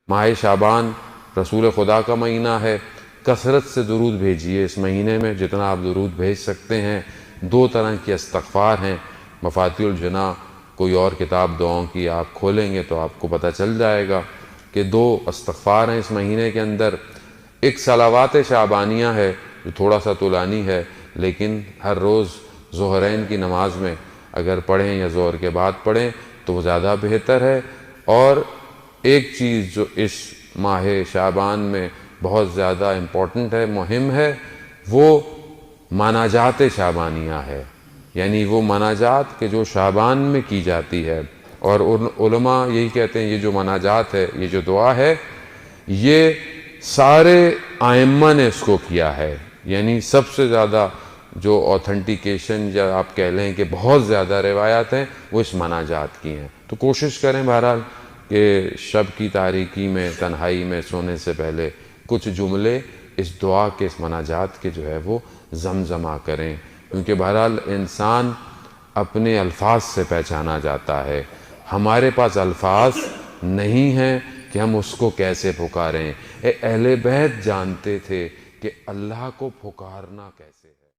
ماہ شعبان رسول خدا کا مہینہ ہے، کثرت سے درود بھیجیے اس مہینے میں، جتنا آپ درود بھیج سکتے ہیں۔ 2 طرح کی استغفار ہیں، مفاتیح الجناح کوئی اور کتاب دعاؤں کی آپ کھولیں گے تو آپ کو پتہ چل جائے گا کہ 2 استغفار ہیں اس مہینے کے اندر۔ ایک صلوات شعبانیہ ہے جو تھوڑا سا طولانی ہے، لیکن ہر روز ظہرین کی نماز میں اگر پڑھیں یا ظہر کے بعد پڑھیں تو وہ زیادہ بہتر ہے۔ اور ایک چیز جو اس ماہ شعبان میں بہت زیادہ امپورٹنٹ ہے، مہم ہے، وہ مناجات شعبانیہ ہے، یعنی وہ مناجات کہ جو شعبان میں کی جاتی ہے۔ اور علماء یہی کہتے ہیں یہ جو مناجات ہے، یہ جو دعا ہے، یہ سارے ائمہ نے اس کو کیا ہے، یعنی سب سے زیادہ جو اوتھنٹیکیشن یا آپ کہہ لیں کہ بہت زیادہ روایات ہیں وہ اس مناجات کی ہیں۔ تو کوشش کریں بہرحال کہ شب کی تاریکی میں تنہائی میں سونے سے پہلے کچھ جملے اس دعا کے، اس مناجات کے جو ہے وہ زمزمہ کریں، کیونکہ بہرحال انسان اپنے الفاظ سے پہچانا جاتا ہے۔ ہمارے پاس الفاظ نہیں ہیں کہ ہم اس کو کیسے پکاریں۔ اہل بیت جانتے تھے کہ اللہ کو پکارنا کیسے ہے۔